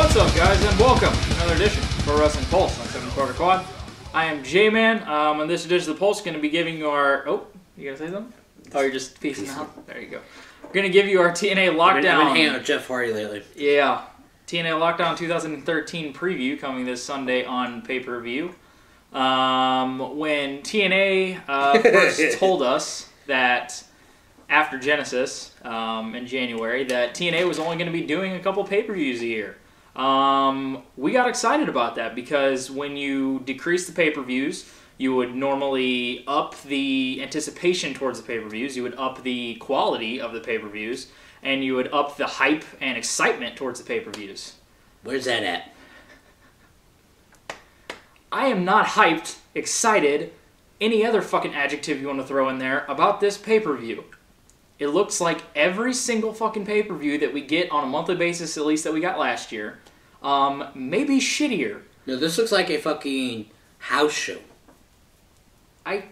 What's up, guys, and welcome to another edition of Pro Wrestling Pulse on 7 Quarter Quad. I am J-Man. On this edition of the Pulse, going to be giving you our... Oh, you going to say something? Oh, you're just peacing out? There you go. We're going to give you our TNA Lockdown... I've been hanging out with Jeff Hardy lately. Yeah. TNA Lockdown 2013 preview coming this Sunday on pay-per-view. When TNA first told us that after Genesis in January that TNA was only going to be doing a couple pay-per-views a year. We got excited about that because when you decrease the pay-per-views, you would normally up the anticipation towards the pay-per-views, you would up the quality of the pay-per-views, and you would up the hype and excitement towards the pay-per-views. Where's that at? I am not hyped, excited, any other fucking adjective you want to throw in there about this pay-per-view. It looks like every single fucking pay-per-view that we get on a monthly basis, at least that we got last year, maybe shittier. No, this looks like a fucking house show. I'm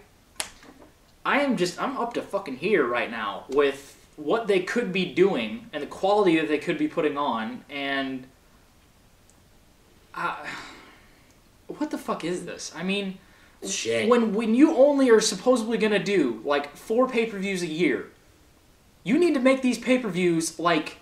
up to fucking here right now with what they could be doing and the quality that they could be putting on, and what the fuck is this? I mean, shit. When you only are supposedly gonna do like 4 pay-per-views a year, you need to make these pay-per-views like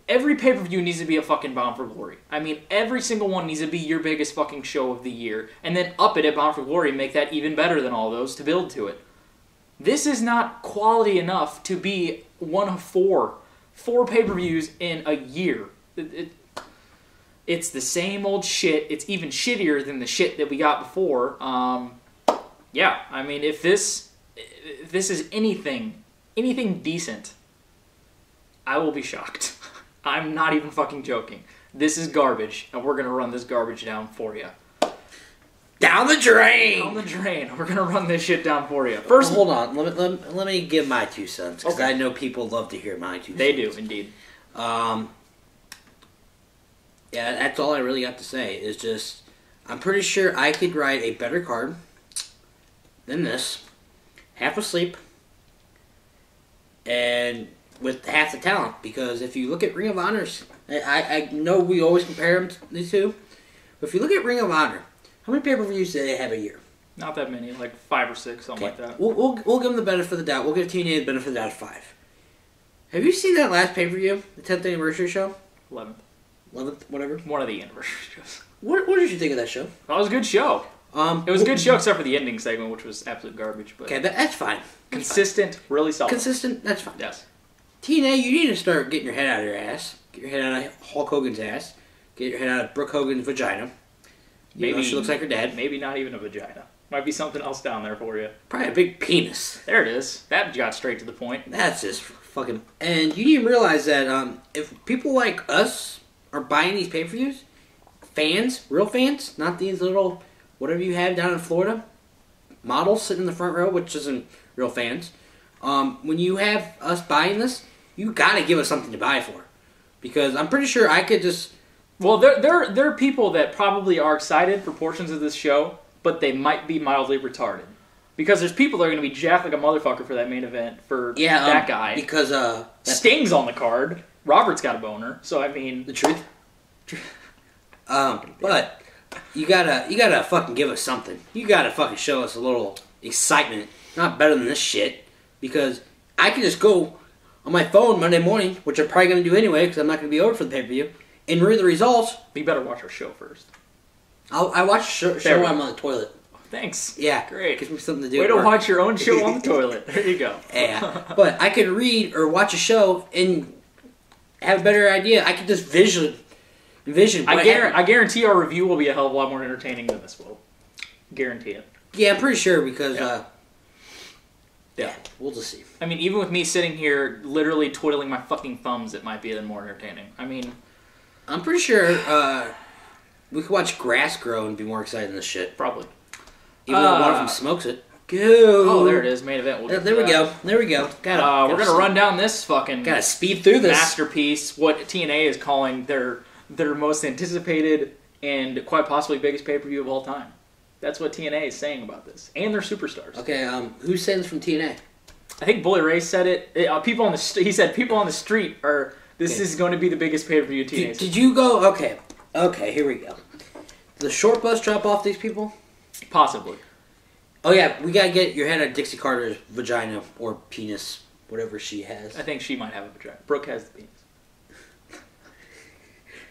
every pay-per-view needs to be a fucking Bound for Glory. I mean, every single one needs to be your biggest fucking show of the year, and then up it at Bound for Glory and make that even better than all those to build to it. This is not quality enough to be one of four pay-per-views in a year. It's the same old shit. It's even shittier than the shit that we got before. Yeah, I mean, if this is anything decent, I will be shocked. I'm not even fucking joking. This is garbage, and we're gonna run this garbage down for you. Down the drain! Down the drain. We're gonna run this shit down for you. First, hold on. Let me give my 2 cents, because okay. I know people love to hear my 2 cents. They do, indeed. Yeah, that's all I really got to say, is just, I'm pretty sure I could write a better card than this, half asleep, and with half the talent, because if you look at Ring of Honors, I know we always compare them to these two, but if you look at Ring of Honor, how many pay-per-views do they have a year? Not that many, like 5 or 6, something like that. We'll give them the benefit of the doubt. We'll give TNA the benefit of the doubt of 5. Have you seen that last pay-per-view, the 10th anniversary show? 11th, whatever. One of the anniversary shows. What did you think of that show? That was a good show. It was a good show except for the ending segment, which was absolute garbage. But okay, that's fine. Consistent, really solid. Consistent, that's fine. Yes. TNA, you need to start getting your head out of your ass. Get your head out of Hulk Hogan's ass. Get your head out of Brooke Hogan's vagina. Maybe she looks like her dad. Maybe not even a vagina. Might be something else down there for you. Probably a big penis. There it is. That got straight to the point. That's just fucking... And you need to realize that if people like us are buying these pay-per-views, fans, real fans, not these little, whatever you have down in Florida, models sitting in the front row, which isn't real fans, when you have us buying this, you gotta give us something to buy for. Because I'm pretty sure I could just... Well, there are people that probably are excited for portions of this show, but they might be mildly retarded. Because there's people that are going to be jacked like a motherfucker for that main event, for that guy. Because, Sting's on the card. Robert's got a boner, so I mean... The truth? But, you gotta fucking give us something. You gotta fucking show us a little excitement. Not better than this shit. Because I can just go on my phone Monday morning, which I'm probably going to do anyway, because I'm not going to be over for the pay-per-view, and read the results. You better watch our show first. I watch the show while I'm on the toilet. Thanks. Yeah. Great. Gives me something to do. Way to watch your own show on the toilet. There you go. Yeah. But I could read or watch a show and have a better idea. I could just envision. I guarantee our review will be a hell of a lot more entertaining than this will. Guarantee it. Yeah, I'm pretty sure because... Yeah. We'll just see. I mean, even with me sitting here literally twiddling my fucking thumbs, it might be even more entertaining. I mean... I'm pretty sure we could watch grass grow and be more excited than this shit. Probably. Even though one of them smokes it. Go! Oh, there it is. Main event. There we go. There we go. We're going to run down this fucking... Gotta speed through this. Masterpiece. What TNA is calling their most anticipated and quite possibly biggest pay-per-view of all time. That's what TNA is saying about this. And they're superstars. Okay, who sends from TNA? I think Bully Ray said it. He said people on the street are This is going to be the biggest pay-per-view TNA. Did you go? Okay, here we go. The short bus drop off these people? Possibly. Oh yeah, we gotta get your head on Dixie Carter's vagina or penis, whatever she has. I think she might have a vagina. Brooke has the penis. Do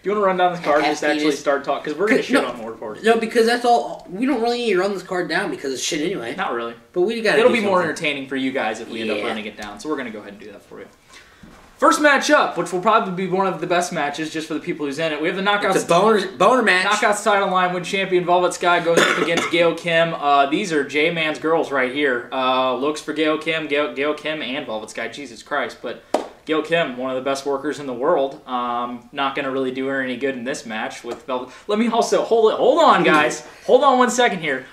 you want to run down this card and just actually start talking? Because we're going to shit on more for it. No, because that's all. We don't really need to run this card down because it's shit anyway. Not really. But we got. It'll be more entertaining for you guys if we end up running it down. So we're going to go ahead and do that for you. First match up, which will probably be one of the best matches just for the people who's in it. We have the Knockouts. It's a boner match. Knockouts title line with champion Velvet Sky goes up against Gail Kim. These are J-Man's girls right here. Looks for Gail Kim Kim and Velvet Sky. Jesus Christ, but Gail Kim, one of the best workers in the world. Not going to really do her any good in this match with Velvet. Let me also hold on, guys. Hold on 1 second here.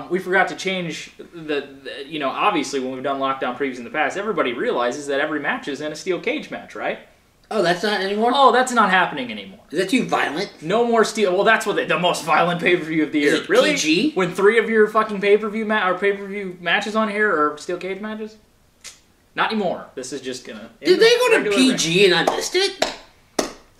We forgot to change obviously when we've done lockdown previews in the past, everybody realizes that every match is in a steel cage match, right? Oh, that's not anymore? Oh, that's not happening anymore. Is that too violent? No more steel. Well, that's what the most violent pay-per-view of the year. Is it really? PG? When 3 of your fucking pay-per-view matches on here are steel cage matches? Not anymore. This is just gonna. Did they go to PG and I missed it?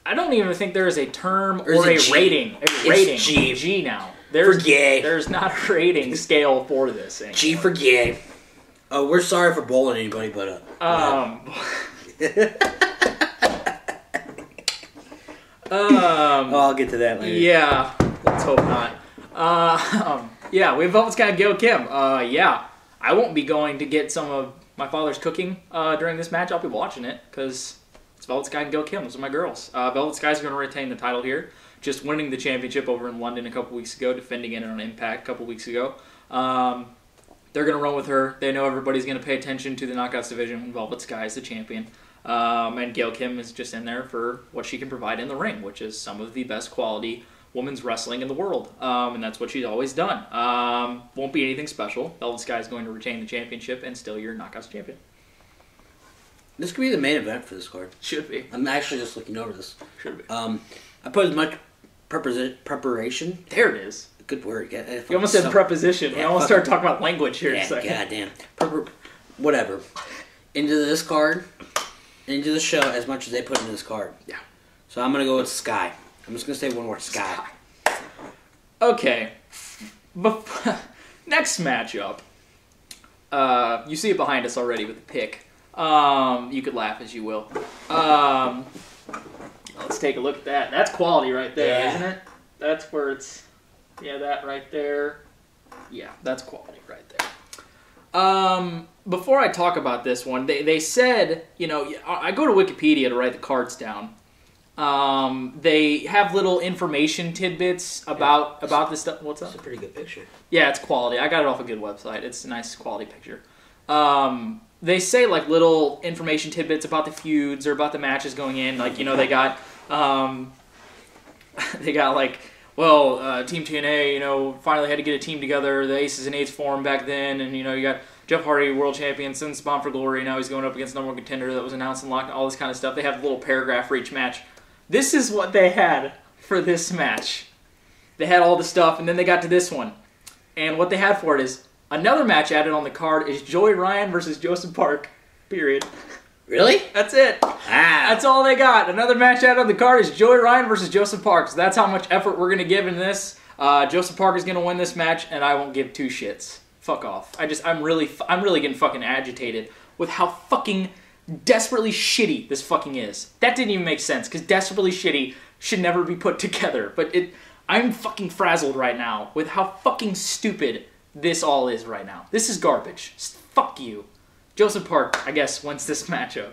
I don't even think there is a term or a rating. A rating. It's G. G now. For gay. There's not a rating scale for this anymore. G for gay. Oh, we're sorry for bowling anybody, but I'll get to that later. Yeah, let's hope not. Yeah, we have Velvet Sky and Gail Kim. Yeah, I won't be going to get some of my father's cooking during this match. I'll be watching it because it's Velvet Sky and Gail Kim. Those are my girls. Velvet Sky's going to retain the title here. Just winning the championship over in London a couple weeks ago, defending it on Impact a couple weeks ago. They're going to run with her. They know everybody's going to pay attention to the Knockouts division when Velvet Sky is the champion. And Gail Kim is just in there for what she can provide in the ring, which is some of the best quality women's wrestling in the world. And that's what she's always done. Won't be anything special. Velvet Sky is going to retain the championship and still your Knockouts champion. This could be the main event for this card. Should be. I'm actually just looking over this. Should be. I put as much preparation. There it is. Good word. You almost said preposition. We almost started talking about language here in a second. Goddamn. Whatever. Into this card, into the show as much as they put into this card. Yeah. So I'm going to go with Sky. I'm just going to say one more, Sky. Okay. Next matchup. You see it behind us already with the pick. You could laugh as you will. Let's take a look at that. That's quality right there, isn't it? That's where it's... Yeah, that right there. Yeah, that's quality right there. Before I talk about this one, they said, I go to Wikipedia to write the cards down. They have little information tidbits about this stuff. What's up? It's a pretty good picture. Yeah, it's quality. I got it off a good website. It's a nice quality picture. They say like little information tidbits about the feuds or about the matches going in. Like, they got like, well, Team TNA, finally had to get a team together. The Aces and Eights formed back then, and you got Jeff Hardy, world champion, since Bound for Glory. Now he's going up against the number one contender that was announced and locked. All this kind of stuff. They have a little paragraph for each match. This is what they had for this match. They had all the stuff, and then they got to this one, and what they had for it is another match added on the card is Joey Ryan versus Joseph Park. Period. Really? That's it. Wow. That's all they got. Another match added on the card is Joey Ryan versus Joseph Park. So that's how much effort we're going to give in this. Joseph Park is going to win this match, and I won't give two shits. Fuck off. I'm really getting fucking agitated with how fucking desperately shitty this fucking is. That didn't even make sense, because desperately shitty should never be put together. But I'm fucking frazzled right now with how fucking stupid this all is right now. This is garbage. Fuck you. Joseph Park, I guess, wins this matchup.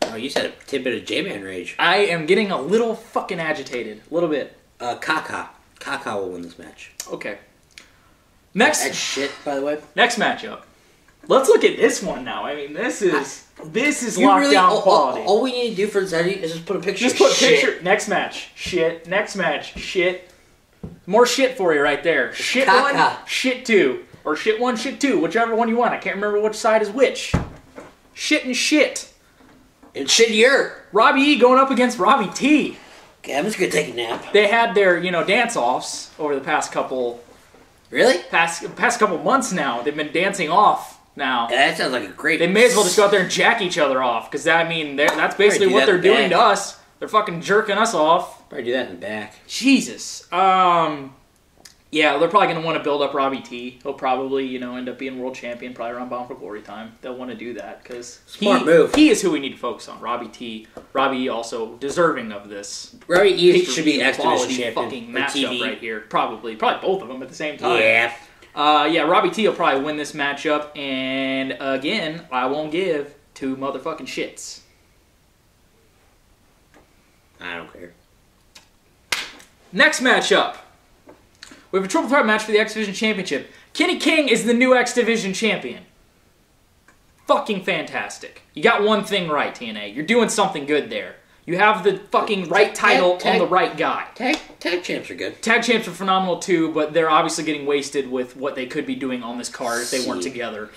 Oh, you said a tidbit of J-Man rage. I am getting a little fucking agitated. A little bit. Kaka will win this match. Okay. Next. That's shit, by the way. Next matchup. Let's look at this one now. I mean, this is lockdown quality. All we need to do for Zeddy is just put a picture. Just put picture. Next match. Shit. Next match. Shit. More shit for you right there. Shit Kaka. 1, shit 2. Or shit 1, shit 2. Whichever one you want. I can't remember which side is which. Shit and shit. And shittier. Robbie E going up against Robbie T. Okay, I'm just going to take a nap. They had their, dance-offs over the past couple... Really? Past couple months now. They've been dancing off Now, Yeah, that sounds like a great... They may as well just go out there and jack each other off, because that's basically what they're doing to us. They're fucking jerking us off. Probably do that in the back. Jesus. Yeah, they're probably going to want to build up Robbie T. He'll probably, end up being world champion, probably around Bound for Glory time. They'll want to do that, because Smart move. He is who we need to focus on, Robbie T. Robbie also deserving of this. Robbie E should be X Division champion. Fucking matchup right here. Probably both of them at the same time. Yeah. Yeah, Robbie T will probably win this matchup, and again, I won't give two motherfucking shits. I don't care. Next matchup. We have a triple threat match for the X Division Championship. Kenny King is the new X Division Champion. Fucking fantastic. You got one thing right, TNA. You're doing something good there. You have the fucking right title on the right guy. Tag champs are good. Tag champs are phenomenal too, but they're obviously getting wasted with what they could be doing on this card if they weren't together.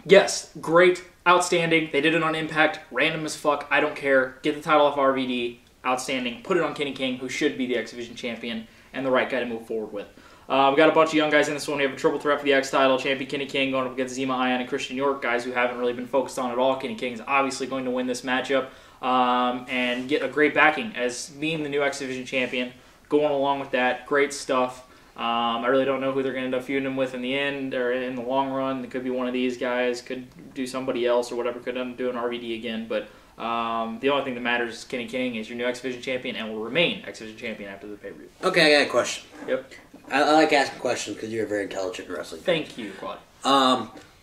Yes, great, outstanding. They did it on Impact. Random as fuck. I don't care. Get the title off RVD. Outstanding. Put it on Kenny King, who should be the X Division champion and the right guy to move forward with. We got a bunch of young guys in this one. We have a triple threat for the X title. Champion Kenny King going up against Zema Ion and Christian York, guys who haven't really been focused on at all. Kenny King is obviously going to win this matchup and get a great backing as being the new X Division champion. Going along with that, great stuff. I really don't know who they're going to end up feuding him with in the end or in the long run. It could be one of these guys, could do somebody else or whatever, could end up doing RVD again. But the only thing that matters is Kenny King is your new X Division champion and will remain X Division champion after the pay-per-view. Okay, I got a question. Yep. I like asking questions because you're very intelligent in wrestling. Thank you, Claude.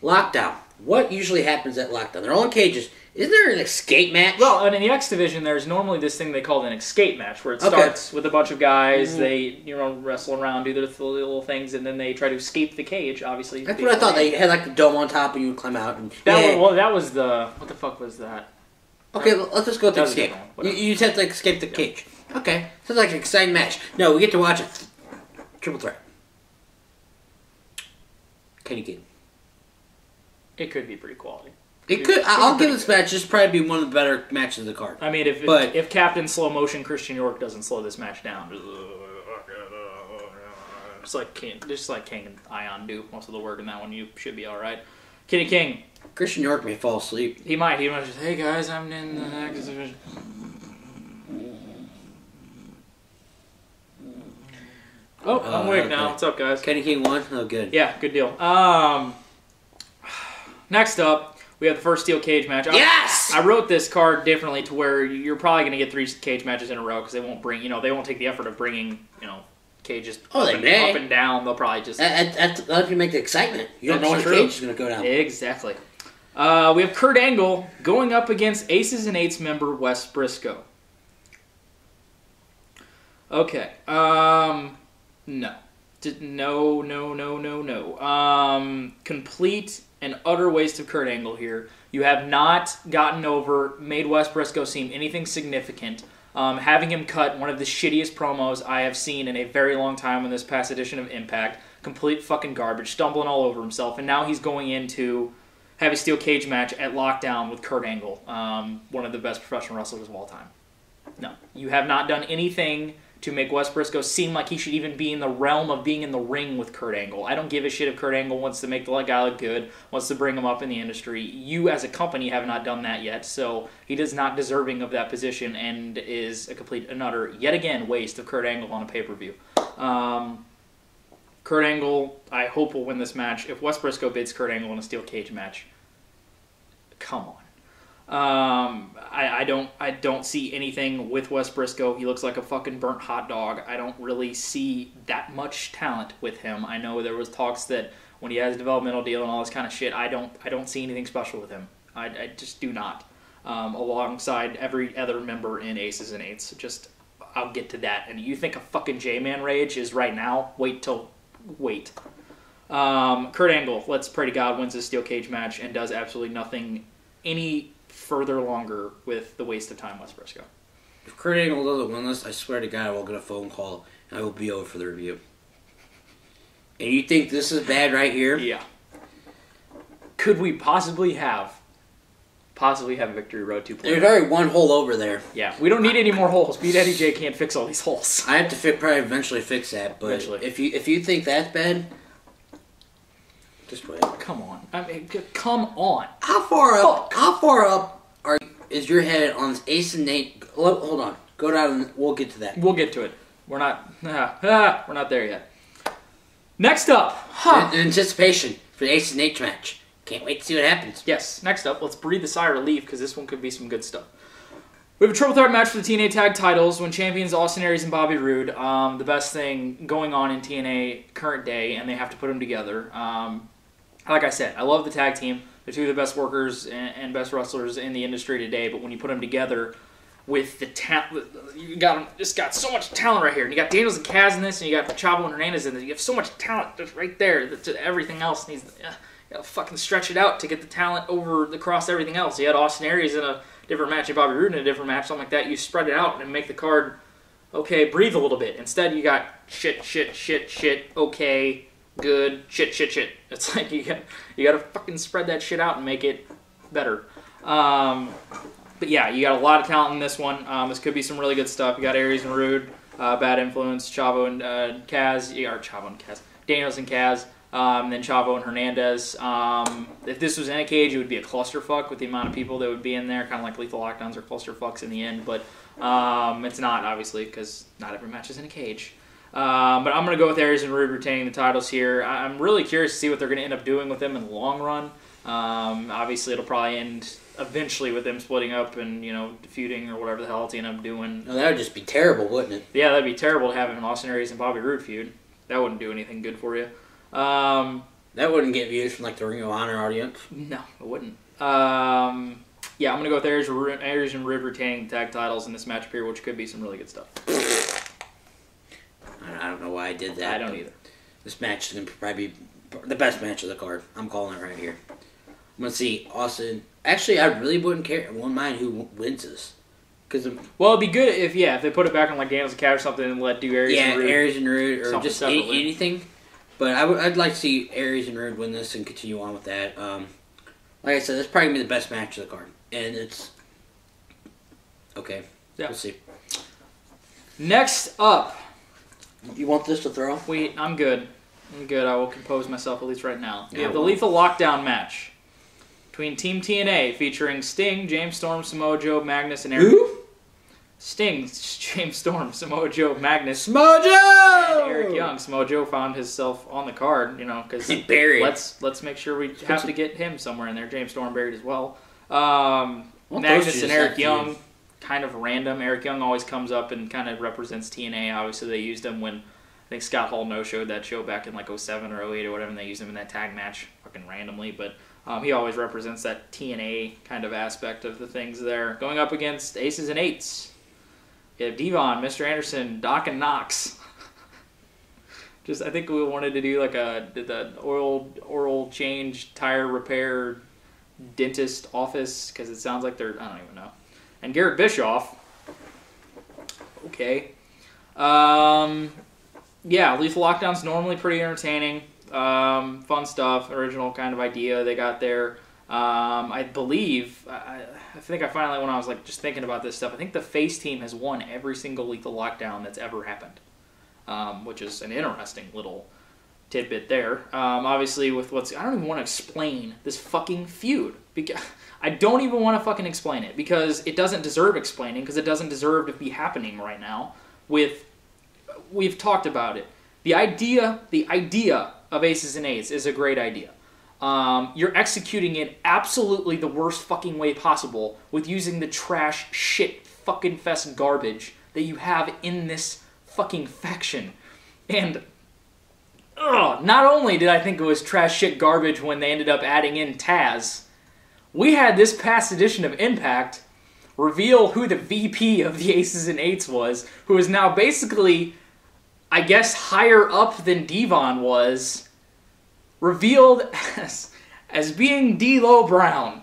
Lockdown. What usually happens at Lockdown? They're all in cages. Isn't there an escape match? Well, and in the X Division, there's normally this thing they call an escape match, where it starts with a bunch of guys, they wrestle around, do their little things, and then they try to escape the cage, obviously. That's what I thought. They had like the dome on top and you would climb out. And, that was the... What the fuck was that? Okay, let's just go with the escape. You said to escape the cage. Okay. Sounds like an exciting match. No, we get to watch it. Triple threat. Kenny King. It could be pretty quality. It could. I'll give this match. This probably be one of the better matches of the card. I mean, if Captain Slow Motion Christian York doesn't slow this match down, just like King and Ion do most of the work in that one, you should be all right. Kenny King. Christian York may fall asleep. He might. He might just, hey guys, I'm in the X Division. Oh, I'm awake now. What's up, guys? Kenny King won? Oh, good. Yeah, good deal. Next up, we have the first steel cage match. Yes! I wrote this card differently to where you're probably going to get 3 cage matches in a row because they won't bring, they won't take the effort of bringing, cages up and down. They'll probably just... That'll make the excitement. You don't know when the cage is going to go down. Exactly. We have Kurt Angle going up against Aces and Eights member Wes Brisco. Okay. No. No. Complete and utter waste of Kurt Angle here. You have not made Wes Brisco seem anything significant. Having him cut one of the shittiest promos I have seen in a very long time in this past edition of Impact. Complete fucking garbage, stumbling all over himself. And now he's going in to have a steel cage match at Lockdown with Kurt Angle, one of the best professional wrestlers of all time. No. You have not done anything to make Wes Brisco seem like he should even be in the realm of being in the ring with Kurt Angle. I don't give a shit if Kurt Angle wants to make the guy look good, wants to bring him up in the industry. You, as a company, have not done that yet, so he is not deserving of that position and is a complete and utter, yet again, waste of Kurt Angle on a pay-per-view. Kurt Angle, I hope, will win this match. If Wes Brisco bids Kurt Angle in a steel cage match, come on. I don't see anything with Wes Brisco. He looks like a fucking burnt hot dog. I don't really see that much talent with him. I know there was talks that when he has a developmental deal and all this kind of shit, I don't see anything special with him. I just do not. Alongside every other member in Aces and Eights. I'll get to that. And you think a fucking J-Man Rage is right now? Wait. Kurt Angle, let's pray to God, wins this steel cage match and does absolutely nothing any further longer with the waste of time Wes Brisco. If Kurt Angle doesn't win this, I swear to God I will get a phone call and I will be over for the review. And you think this is bad right here? Yeah. Could we possibly have a Victory Road 2.0? There's already one hole over there. Yeah, we don't need any more holes. Beat Eddie J can't fix all these holes. I have to probably eventually fix that, but if you think that's bad, Just wait. Come on. I mean, come on. How far up? Fuck. How far up is your head on this Ace and Nate? Hold on. Go down and we'll get to that. We'll get to it. We're not there yet. Next up. In anticipation for the Ace and Nate match. Can't wait to see what happens. Yes. Next up, let's breathe a sigh of relief because this one could be some good stuff. We have a triple threat match for the TNA tag titles when champions Austin Aries and Bobby Roode. The best thing going on in TNA current day, and they have to put them together. Like I said, I love the tag team. They're two of the best workers and best wrestlers in the industry today. But when you put them together with the talent, you just got so much talent right here. And you got Daniels and Kaz in this, and you got Chavo and Hernandez in this. You have so much talent just right there that everything else needs. You gotta fucking stretch it out to get the talent across everything else. You had Austin Aries in a different match and Bobby Roode in a different match, something like that. You spread it out and make the card, okay, breathe a little bit. Instead, you got shit, okay, good, shit. It's like you gotta fucking spread that shit out and make it better. But yeah, you got a lot of talent in this one. This could be some really good stuff. You got Aries and Roode, Bad Influence, Chavo and Kaz, or Chavo and Kaz, Daniels and Kaz. And then Chavo and Hernandez. If this was in a cage, it would be a clusterfuck with the amount of people that would be in there, kind of like Lethal Lockdowns or clusterfucks in the end. But it's not, obviously, because not every match is in a cage. But I'm going to go with Aries and Roode retaining the titles here. I'm really curious to see what they're going to end up doing with them in the long run. Obviously, it'll probably end eventually with them splitting up and, feuding or whatever the hell they end up doing. No, that would just be terrible, wouldn't it? Yeah, that'd be terrible to have an Austin Aries and Bobby Roode feud. That wouldn't do anything good for you. That wouldn't get views from the Ring of Honor audience. No, it wouldn't. Yeah, I'm gonna go with Aries and Roode retaining tag titles in this match period, which could be some really good stuff. I don't know why I did that. I don't either. This match is gonna probably be the best match of the card. I'm calling it right here. I'm gonna see Austin. Actually, I really wouldn't mind who wins this. Well, it'd be good if they put it back on Daniels and Kaz or something and let Aries and Roode. Yeah, Aries and Roode or just separately. anything. But I'd like to see Aries and Roode win this and continue on with that. Like I said, it's probably going to be the best match of the card. And it's... Okay. Yeah. We'll see. Next up. You want this to throw? Wait, I'm good. I will compose myself at least right now. We have the Lethal Lockdown match between Team TNA featuring Sting, James Storm, Samoa Joe, Magnus, and Eric... Who? Sting, James Storm, Samoa Joe, Magnus, Mojo, and Eric Young. Samoa Joe found himself on the card, because buried. Let's make sure we have to get him somewhere in there. James Storm buried as well. Magnus and Eric Young, kind of random. Eric Young always comes up and kind of represents TNA. Obviously, they used him when I think Scott Hall no-showed that show back in 07 or 08 or whatever, and they used him in that tag match fucking randomly. But he always represents that TNA kind of aspect of the things there. Going up against Aces and Eights. You have Devon, Mr. Anderson, Doc and Knox. I think we wanted to do the oil change, tire repair, dentist office, because it sounds like they're, I don't even know. And Garrett Bischoff. Okay. Yeah, Lethal Lockdown's normally pretty entertaining. Fun stuff, original kind of idea they got there. I believe, I think I finally, when I was just thinking about this stuff, I think the face team has won every single Lethal Lockdown that's ever happened, which is an interesting little tidbit there. Obviously, with I don't even want to explain this fucking feud. I don't even want to fucking explain it because it doesn't deserve explaining because it doesn't deserve to be happening right now. We've talked about it. The idea of Aces and Eights is a great idea. You're executing it absolutely the worst fucking way possible with using the trash, shit, fucking fest garbage that you have in this fucking faction. And not only did I think it was trash, shit, garbage when they ended up adding in Taz, we had this past edition of Impact reveal who the VP of the Aces and Eights was, who is now basically, I guess, higher up than Devon was, revealed as being D'Lo Brown.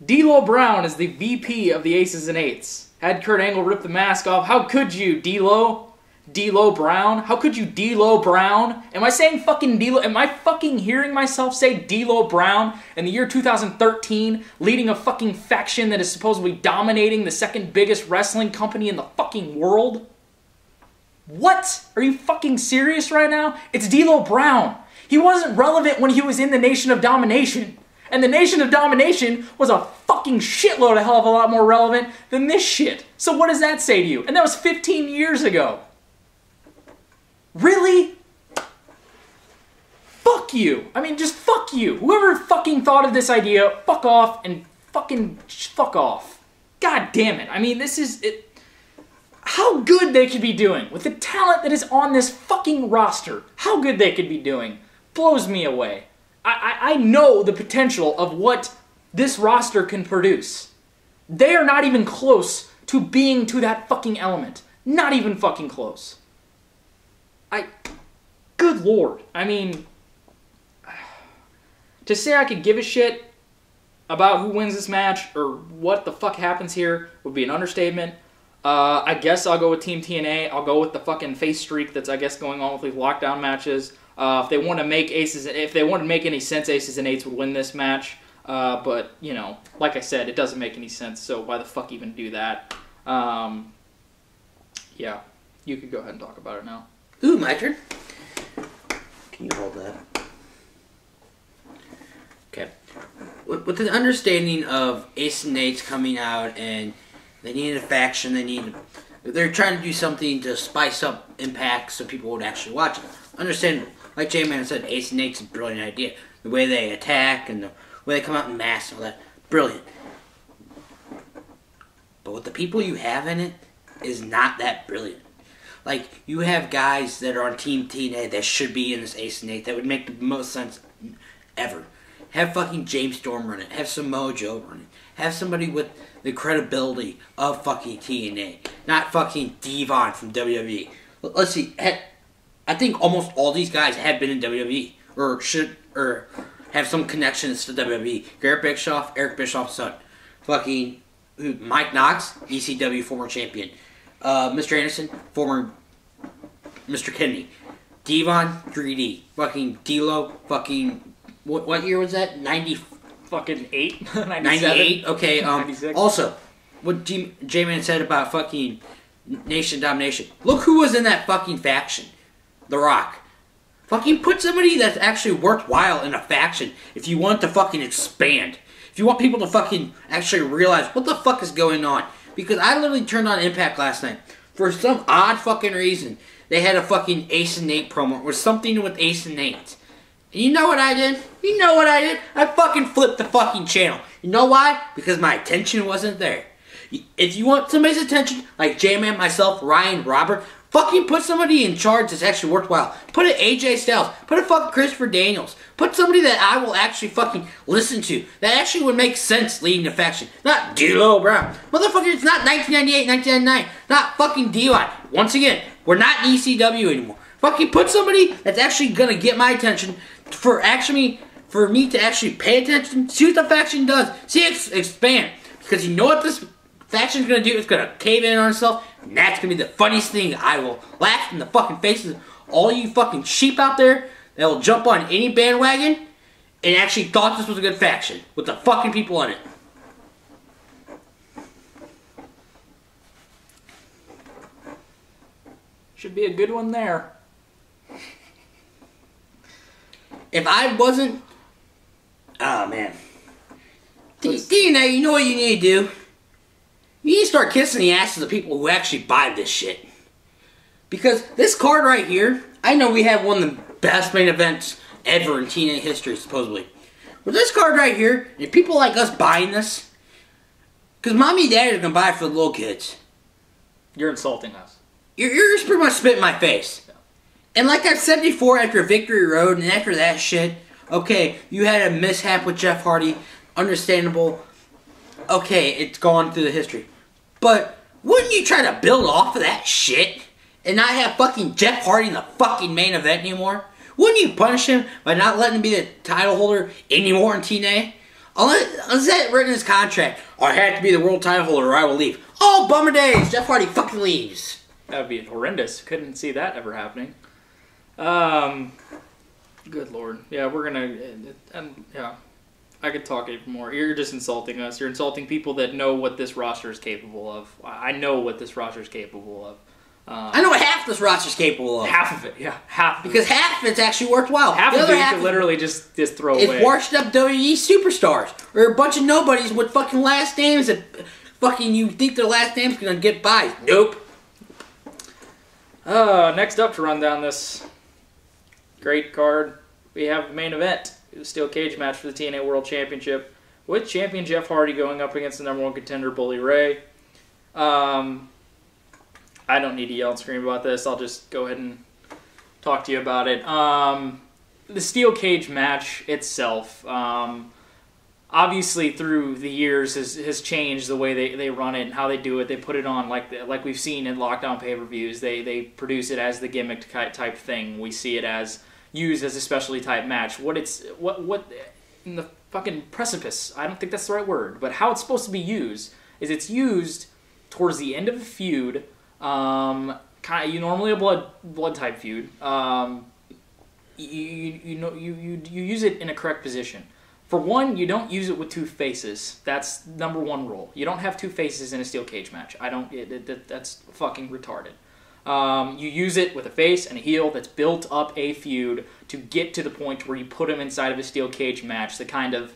D'Lo Brown is the VP of the Aces and Eights. Had Kurt Angle rip the mask off. How could you, D'Lo? D'Lo Brown? How could you, D'Lo Brown? Am I saying fucking D'Lo? Am I fucking hearing myself say D'Lo Brown in the year 2013, leading a fucking faction that is supposedly dominating the second biggest wrestling company in the fucking world? What? Are you fucking serious right now? It's D'Lo Brown. He wasn't relevant when he was in the Nation of Domination. And the Nation of Domination was a fucking shitload a hell of a lot more relevant than this shit. So what does that say to you? And that was 15 years ago. Really? Fuck you. I mean, just fuck you. Whoever fucking thought of this idea, fuck off and fucking fuck off. God damn it. I mean, this is... How good they could be doing with the talent that is on this fucking roster. How good they could be doing blows me away. I know the potential of what this roster can produce. They are not even close to being to that fucking element. Not even fucking close. Good lord. I mean, to say I could give a shit about who wins this match or what the fuck happens here would be an understatement. I guess I'll go with Team TNA. I'll go with the fucking face streak that's, I guess, going on with these lockdown matches. If they want to make any sense, Aces and Eights would win this match. But, you know, like I said, it doesn't make any sense, so why the fuck even do that? Yeah, you could go ahead and talk about it now. Ooh, my turn. Can you hold that? Okay. With the understanding of Aces and Eights coming out and they needed a faction, they're trying to do something to spice up Impact so people would actually watch it. Understandable. Like J-Man said, Ace and Eight's a brilliant idea. The way they attack and the way they come out in mass and all that, brilliant. But with the people you have in it, is not that brilliant. Like, you have guys that are on Team TNA that should be in this Ace and Eight that would make the most sense ever. Have fucking James Storm run it. Have Samoa Joe run it. Have somebody with the credibility of fucking TNA. Not fucking Devon from WWE. Let's see. I think almost all these guys have been in WWE. Or have some connections to WWE. Garrett Bischoff, Eric Bischoff's son. Fucking Mike Knox, ECW former champion. Mr. Anderson, former Mr. Kennedy. Devon, 3D. Fucking D'Lo, fucking... What year was that? 90... Fucking 8? 98? Okay, 96. Also, what J-Man said about fucking Nation Domination. Look who was in that fucking faction. The Rock. Fucking put somebody that's actually worthwhile in a faction if you want to fucking expand. If you want people to fucking actually realize what the fuck is going on. Because I literally turned on Impact last night. For some odd fucking reason, they had a fucking Ace and Eight promo. Or something with Ace and Eight. And you know what I did? You know what I did? I fucking flipped the fucking channel. You know why? Because my attention wasn't there. If you want somebody's attention, like J-Man, myself, Ryan, Robert, fucking put somebody in charge that's actually worthwhile. Put an AJ Styles. Put a fucking Christopher Daniels. Put somebody that I will actually fucking listen to. That actually would make sense leading the faction. Not D'Lo Brown. Motherfucker, it's not 1998, 1999. Not fucking D-Line. Once again, we're not in ECW anymore. Fucking put somebody that's actually gonna get my attention for me to actually pay attention, see what the faction does, see it expand. Because you know what this faction's gonna do? It's gonna cave in on itself, and that's gonna be the funniest thing. I will laugh in the fucking faces of all you fucking sheep out there that will jump on any bandwagon and actually thought this was a good faction with the fucking people in it. Should be a good one there. If I wasn't... Oh, man. TNA, you know what you need to do? You need to start kissing the asses of people who actually buy this shit. Because this card right here, I know we have one of the best main events ever in TNA history, supposedly. But this card right here, if people like us buying this, because mommy and daddy are going to buy it for the little kids. You're insulting us. You're just pretty much spitting in my face. And like I've said before, after Victory Road and after that shit, okay, you had a mishap with Jeff Hardy, understandable. Okay, it's gone through the history. But wouldn't you try to build off of that shit and not have fucking Jeff Hardy in the fucking main event anymore? Wouldn't you punish him by not letting him be the title holder anymore in TNA? Unless that written in his contract, I had to be the world title holder or I will leave. Oh, bummer days, Jeff Hardy fucking leaves. That would be horrendous. Couldn't see that ever happening. Good lord. Yeah, we're gonna... yeah. I could talk even more. You're just insulting us. You're insulting people that know what this roster is capable of. I know what this roster is capable I know what half this roster's capable of. Half of it, yeah. Half because half of it's actually worked well. Half of it you could literally just throw away. It's washed up WWE superstars. Or a bunch of nobodies with fucking last names that fucking you think their last name's gonna get by. Nope. Next up to run down this great card, we have the main event. A steel cage match for the TNA World Championship with champion Jeff Hardy going up against the #1 contender Bully Ray. I don't need to yell and scream about this. I'll just go ahead and talk to you about it. The steel cage match itself, obviously through the years has changed the way they run it and how they do it. They put it on like we've seen in lockdown pay-per-views. They produce it as the gimmick type thing. We see it as used as a specialty type match. What in the fucking precipice, I don't think that's the right word, but how it's supposed to be used is it's used towards the end of a feud. You normally a blood type feud. You use it in a correct position. For one, you don't use it with two faces. That's number one rule. You don't have two faces in a steel cage match. That's fucking retarded. You use it with a face and a heel that's built up a feud to get to the point where you put them inside of a steel cage match. The kind of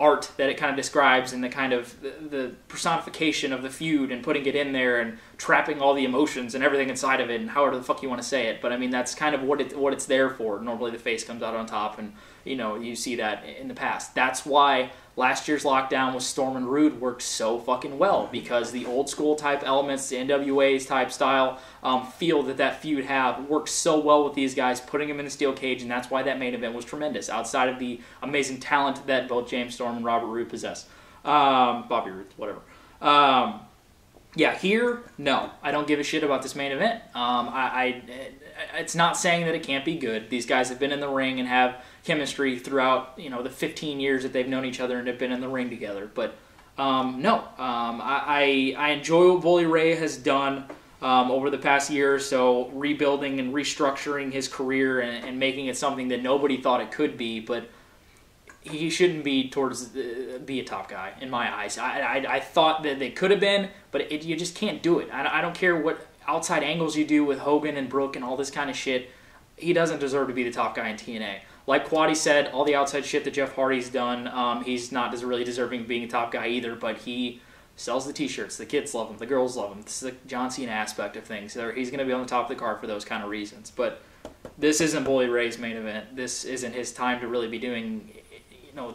art that it kind of describes and the kind of the personification of the feud and putting it in there and trapping all the emotions and everything inside of it and however the fuck you want to say it. But I mean, that's kind of what it's there for. Normally the face comes out on top and you see that in the past. That's why last year's lockdown with Storm and Roode worked so fucking well, because the old school type elements, the NWA's type style feel that feud works so well with these guys, putting them in the steel cage, and that's why that main event was tremendous, outside of the amazing talent that both James Storm and Robert Roode possess. Bobby Roode, whatever. Yeah, here, no. I don't give a shit about this main event. It's not saying that it can't be good. These guys have been in the ring and have chemistry throughout, the 15 years that they've known each other and have been in the ring together. But, no. I enjoy what Bully Ray has done over the past year or so, rebuilding and restructuring his career and making it something that nobody thought it could be, but he shouldn't be be a top guy in my eyes. I thought that they could have been, but you just can't do it. I don't care what outside angles you do with Hogan and Brooke and all this kind of shit. He doesn't deserve to be the top guy in TNA. Like Quaddy said, all the outside shit that Jeff Hardy's done, he's not really deserving of being a top guy either, but he sells the t-shirts. The kids love him. The girls love him. This is the John Cena aspect of things. He's going to be on the top of the card for those kind of reasons. But this isn't Bully Ray's main event. This isn't his time to really be doing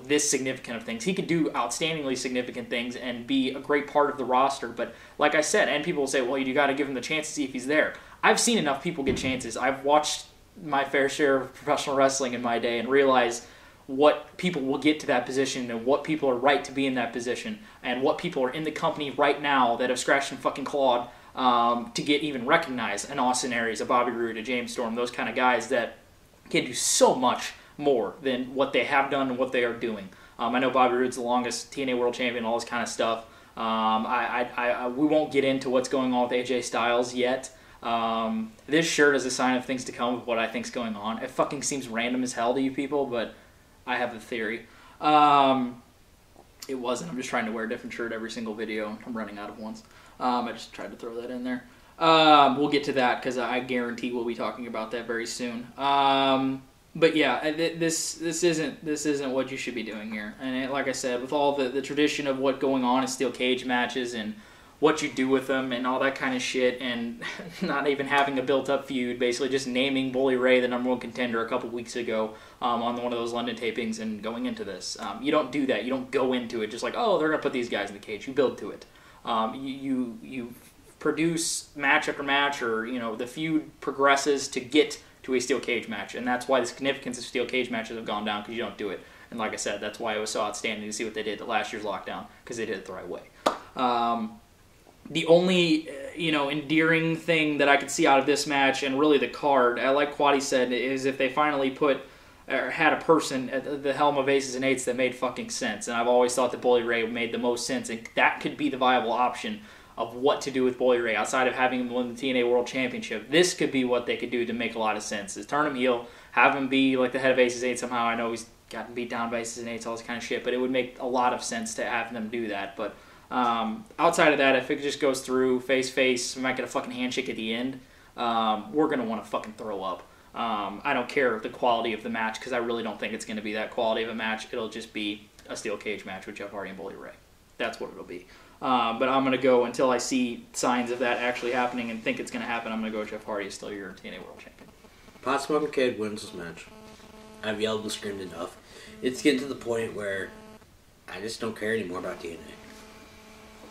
this significant of things. He could do outstandingly significant things and be a great part of the roster, but like I said, and people will say, well, you got to give him the chance to see if he's there. I've seen enough people get chances. I've watched my fair share of professional wrestling in my day and realize what people will get to that position and what people are right to be in that position and what people are in the company right now that have scratched and fucking clawed to get even recognized. An Austin Aries, a Bobby Roode, a James Storm, those kind of guys that can do so much more than what they have done and what they are doing. I know Bobby Roode's the longest TNA World Champion, all this kind of stuff. We won't get into what's going on with AJ Styles yet. This shirt is a sign of things to come with what I think's going on. It fucking seems random as hell to you people, but I have a theory. It wasn't. I'm just trying to wear a different shirt every single video. I'm running out of ones. I just tried to throw that in there. We'll get to that because I guarantee we'll be talking about that very soon. But yeah, this isn't what you should be doing here. And like I said, with all the tradition of what going on in steel cage matches and what you do with them and all that kind of shit, and not even having a built-up feud, basically just naming Bully Ray the #1 contender a couple weeks ago on one of those London tapings and going into this. You don't do that. You don't go into it just like, oh, they're going to put these guys in the cage. You build to it. You produce match after match, or the feud progresses to get to a steel cage match, and that's why the significance of steel cage matches have gone down, because you don't do it. And like I said, that's why it was so outstanding to see what they did at last year's lockdown, because they did it the right way. The only endearing thing that I could see out of this match, and really the card, like Quaddy said, is if they finally had a person at the helm of Aces and Eights that made fucking sense. And I've always thought that Bully Ray made the most sense, and that could be the viable option of what to do with Bully Ray outside of having him win the TNA World Championship. This could be what they could do to make a lot of sense, is turn him heel, have him be like the head of Aces and Eights somehow. I know he's gotten beat down by Aces and Eights, all this kind of shit, but it would make a lot of sense to have them do that. But Outside of that, if it just goes through face, we might get a fucking handshake at the end. We're going to want to fucking throw up. I don't care the quality of the match because I really don't think it's going to be that quality of a match. It'll just be a steel cage match with Jeff Hardy and Bully Ray. That's what it'll be. But I'm going to go until I see signs of that actually happening and think it's going to happen. I'm going to go Jeff Hardy is still your TNA World Champion. Pot Smoking Kid wins this match. I've yelled and screamed enough. It's getting to the point where I just don't care anymore about TNA.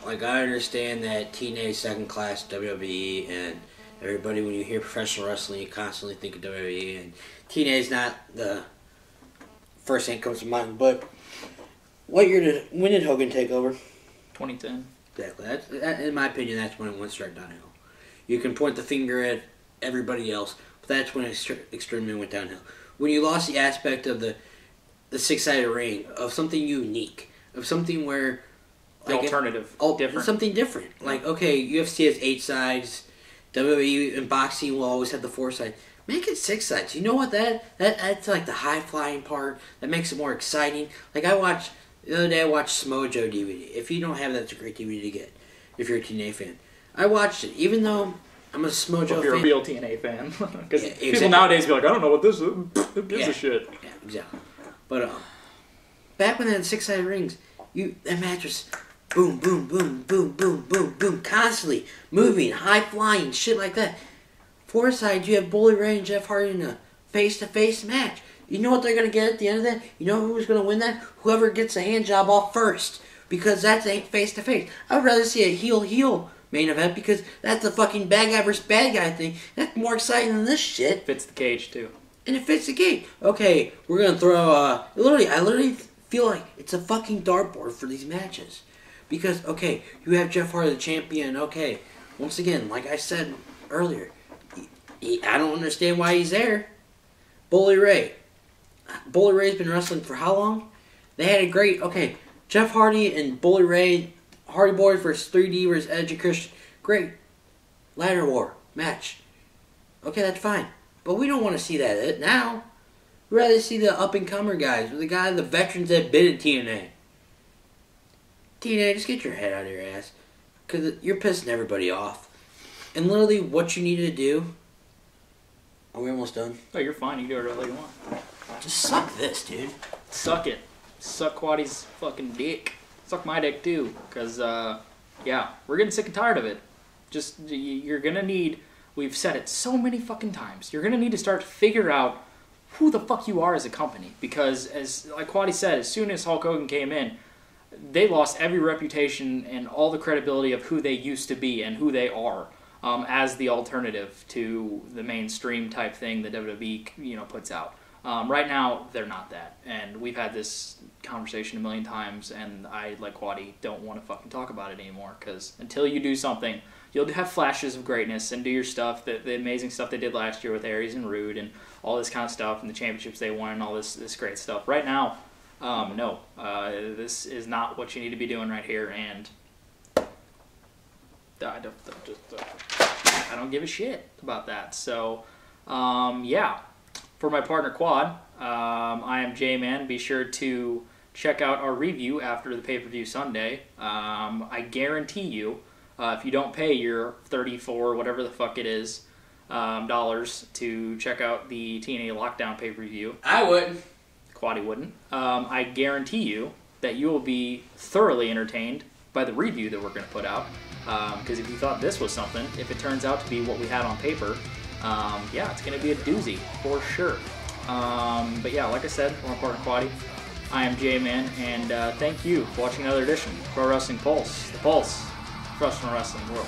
Like, I understand that TNA is second class WWE, and everybody, when you hear professional wrestling, you constantly think of WWE, and TNA is not the first thing that comes to mind. But when did Hogan take over? 2010. Exactly. In my opinion, that's when it went straight downhill. You can point the finger at everybody else, but that's when it extremely went downhill. When you lost the aspect of the six-sided ring, of something unique, of something where Alternative, different. Something different. Like, okay, UFC has 8 sides. WWE and boxing will always have the 4 sides. Make it 6 sides. You know what? That's like the high-flying part. That makes it more exciting. Like, the other day I watched Smojo DVD. If you don't have that, it's a great DVD to get if you're a TNA fan. I watched it, even though I'm a Smojo fan. If you're a real TNA fan. Because people nowadays be like, I don't know what this is. Who gives a shit? Yeah, exactly. But back when they had 6-sided rings, that match was boom, boom, boom, boom, boom, boom, boom, constantly moving, high-flying, shit like that. 4 sides, you have Bully Ray and Jeff Hardy in a face-to-face match. You know what they're going to get at the end of that? You know who's going to win that? Whoever gets the hand job off first. Because that's a face-to-face. I would rather see a heel main event because that's a fucking bad guy versus bad guy thing. That's more exciting than this shit. Fits the cage, too. And it fits the cage. Okay, we're going to throw, I literally feel like it's a fucking dartboard for these matches. Because, okay, you have Jeff Hardy, the champion. Okay, once again, like I said earlier, I don't understand why he's there. Bully Ray. Bully Ray's been wrestling for how long? They had a great, okay, Jeff Hardy and Bully Ray, Hardy Boys versus 3D versus Edge and Christian. Great ladder war match. Okay, that's fine. But we don't want to see that now. We'd rather see the up-and-comer guys, or the veterans that been at TNA. TNA, just get your head out of your ass. Because you're pissing everybody off. And literally what you need to do... Are we almost done? Oh, you're fine. You can do whatever you want. Just suck this, dude. Suck it. Suck Quaddy's fucking dick. Suck my dick, too. Because, yeah, we're getting sick and tired of it. Just, you're going to need... We've said it so many fucking times. You're going to need to start to figure out who the fuck you are as a company. Because, like Quaddy said, as soon as Hulk Hogan came in, they lost every reputation and all the credibility of who they used to be and who they are as the alternative to the mainstream type thing that WWE puts out. Right now, they're not that. And we've had this conversation a million times, and I, like Quaddy, don't want to fucking talk about it anymore. Because until you do something, you'll have flashes of greatness and do your stuff, the amazing stuff they did last year with Aries and Roode and all this kind of stuff, and the championships they won and all this great stuff. Right now, no, this is not what you need to be doing right here, and I don't give a shit about that. So, yeah, for my partner Quad, I am J-Man. Be sure to check out our review after the pay-per-view Sunday. I guarantee you, if you don't pay your $34, whatever the fuck it is, dollars to check out the TNA Lockdown pay-per-view, I wouldn't. Quaddy wouldn't. I guarantee you that you will be thoroughly entertained by the review that we're going to put out. Because if you thought this was something, if it turns out to be what we had on paper, yeah, it's going to be a doozy for sure. But yeah, like I said, for my partner Quaddy, I am J-Man, and thank you for watching another edition of Pro Wrestling Pulse, the Pulse of Professional Wrestling World.